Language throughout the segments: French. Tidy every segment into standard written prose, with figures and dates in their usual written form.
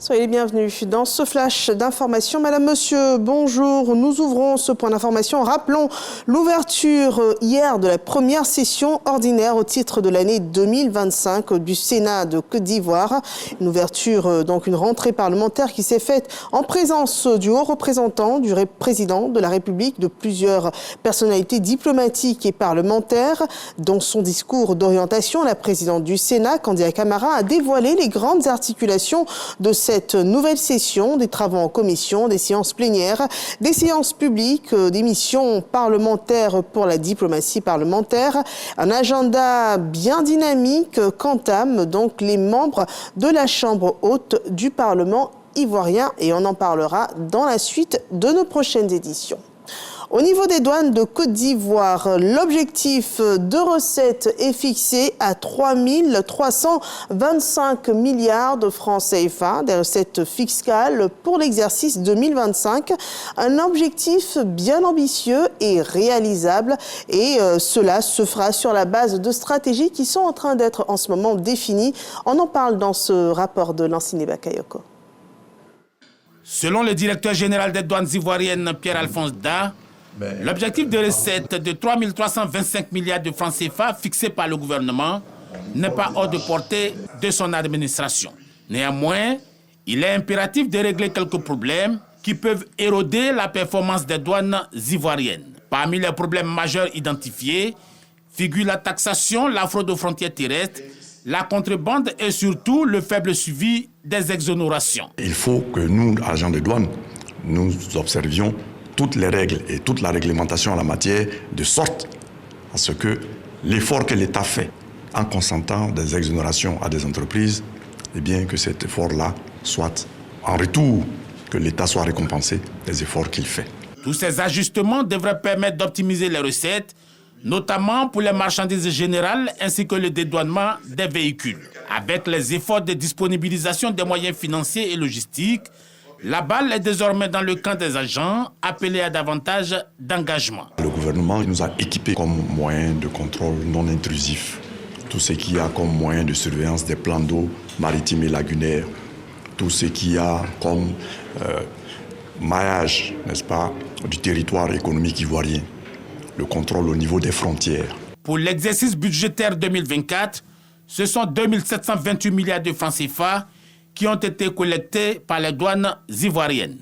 Soyez les bienvenus dans ce flash d'information. Madame, monsieur, bonjour. Nous ouvrons ce point d'information. Rappelons l'ouverture hier de la première session ordinaire au titre de l'année 2025 du Sénat de Côte d'Ivoire. Une ouverture, donc une rentrée parlementaire qui s'est faite en présence du haut représentant, du président de la République, de plusieurs personnalités diplomatiques et parlementaires. Dans son discours d'orientation, la présidente du Sénat, Kandia Camara, a dévoilé les grandes articulations de cette nouvelle session, des travaux en commission, des séances plénières, des séances publiques, des missions parlementaires pour la diplomatie parlementaire. Un agenda bien dynamique qu'entament donc les membres de la Chambre haute du Parlement ivoirien et on en parlera dans la suite de nos prochaines éditions. Au niveau des douanes de Côte d'Ivoire, l'objectif de recettes est fixé à 3 325 milliards de francs CFA, des recettes fiscales pour l'exercice 2025. Un objectif bien ambitieux et réalisable et cela se fera sur la base de stratégies qui sont en train d'être en ce moment définies. On en parle dans ce rapport de Lansine Bakayoko. Selon le directeur général des douanes ivoiriennes, Pierre-Alphonse Da, l'objectif de recette de 3 325 milliards de francs CFA fixé par le gouvernement n'est pas hors de portée de son administration. Néanmoins, il est impératif de régler quelques problèmes qui peuvent éroder la performance des douanes ivoiriennes. Parmi les problèmes majeurs identifiés figurent la taxation, la fraude aux frontières terrestres, la contrebande et surtout le faible suivi des exonérations. Il faut que nous, agents de douane, nous observions toutes les règles et toute la réglementation en la matière, de sorte à ce que l'effort que l'État fait en consentant des exonérations à des entreprises, eh bien que cet effort-là soit en retour, que l'État soit récompensé des efforts qu'il fait. Tous ces ajustements devraient permettre d'optimiser les recettes, notamment pour les marchandises générales ainsi que le dédouanement des véhicules. Avec les efforts de disponibilisation des moyens financiers et logistiques, la balle est désormais dans le camp des agents appelés à davantage d'engagement. Le gouvernement nous a équipés comme moyen de contrôle non intrusif. Tout ce qu'il y a comme moyen de surveillance des plans d'eau maritimes et lagunaires. Tout ce qu'il y a comme maillage, n'est-ce pas, du territoire économique ivoirien. Le contrôle au niveau des frontières. Pour l'exercice budgétaire 2024, ce sont 2 728 milliards de francs CFA qui ont été collectés par les douanes ivoiriennes.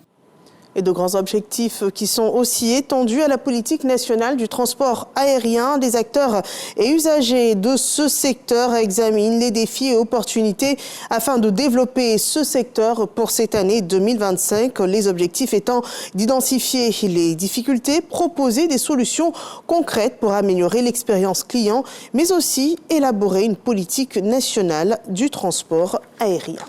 Et de grands objectifs qui sont aussi étendus à la politique nationale du transport aérien. Des acteurs et usagers de ce secteur examinent les défis et opportunités afin de développer ce secteur pour cette année 2025. Les objectifs étant d'identifier les difficultés, proposer des solutions concrètes pour améliorer l'expérience client, mais aussi élaborer une politique nationale du transport aérien.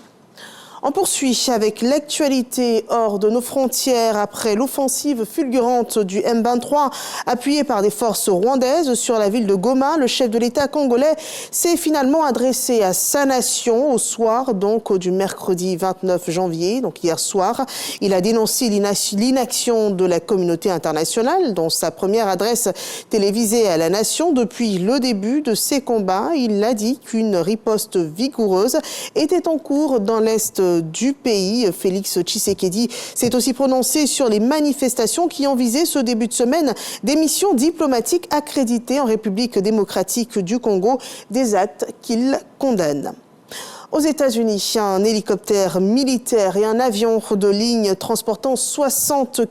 On poursuit avec l'actualité hors de nos frontières après l'offensive fulgurante du M23 appuyé par des forces rwandaises sur la ville de Goma. Le chef de l'État congolais s'est finalement adressé à sa nation au soir donc du mercredi 29 janvier, donc hier soir. Il a dénoncé l'inaction de la communauté internationale dans sa première adresse télévisée à la nation depuis le début de ces combats. Il a dit qu'une riposte vigoureuse était en cours dans l'est du pays. Félix Tshisekedi s'est aussi prononcé sur les manifestations qui ont visé ce début de semaine des missions diplomatiques accréditées en République démocratique du Congo, des actes qu'il condamne. Aux États-Unis, un hélicoptère militaire et un avion de ligne transportant 60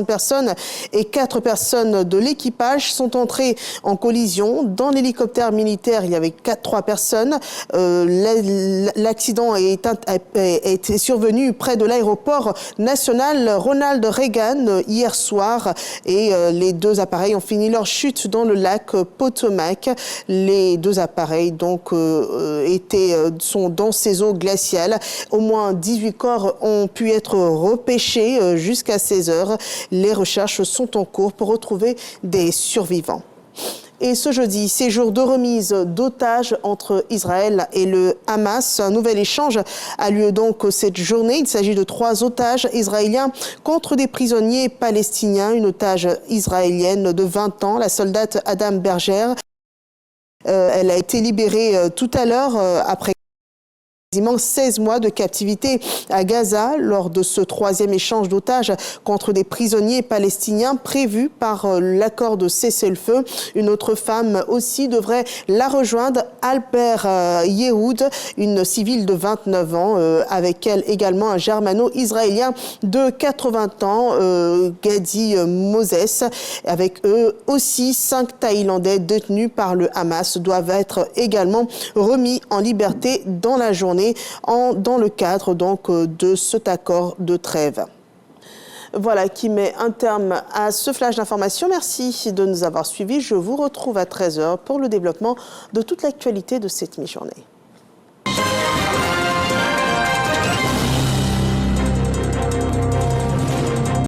personnes et 4 personnes de l'équipage sont entrés en collision. Dans l'hélicoptère militaire, il y avait 3 personnes. L'accident est survenu près de l'aéroport national Ronald Reagan hier soir et les 2 appareils ont fini leur chute dans le lac Potomac. Les 2 appareils donc sont dans ces eaux glaciales. Au moins 18 corps ont pu être repêchés jusqu'à 16 heures. Les recherches sont en cours pour retrouver des survivants. Et ce jeudi, c'est jour de remise d'otages entre Israël et le Hamas. Un nouvel échange a lieu donc cette journée. Il s'agit de 3 otages israéliens contre des prisonniers palestiniens. Une otage israélienne de 20 ans, la soldate Adam Berger. Elle a été libérée tout à l'heure après quasiment 16 mois de captivité à Gaza lors de ce troisième échange d'otages contre des prisonniers palestiniens prévu par l'accord de cessez-le-feu. Une autre femme aussi devrait la rejoindre, Alper Yehoud, une civile de 29 ans, avec elle également un germano-israélien de 80 ans, Gadi Moses. Avec eux aussi, 5 Thaïlandais détenus par le Hamas doivent être également remis en liberté dans la journée dans le cadre donc de cet accord de trêve. Voilà qui met un terme à ce flash d'information. Merci de nous avoir suivis. Je vous retrouve à 13h pour le développement de toute l'actualité de cette mi-journée.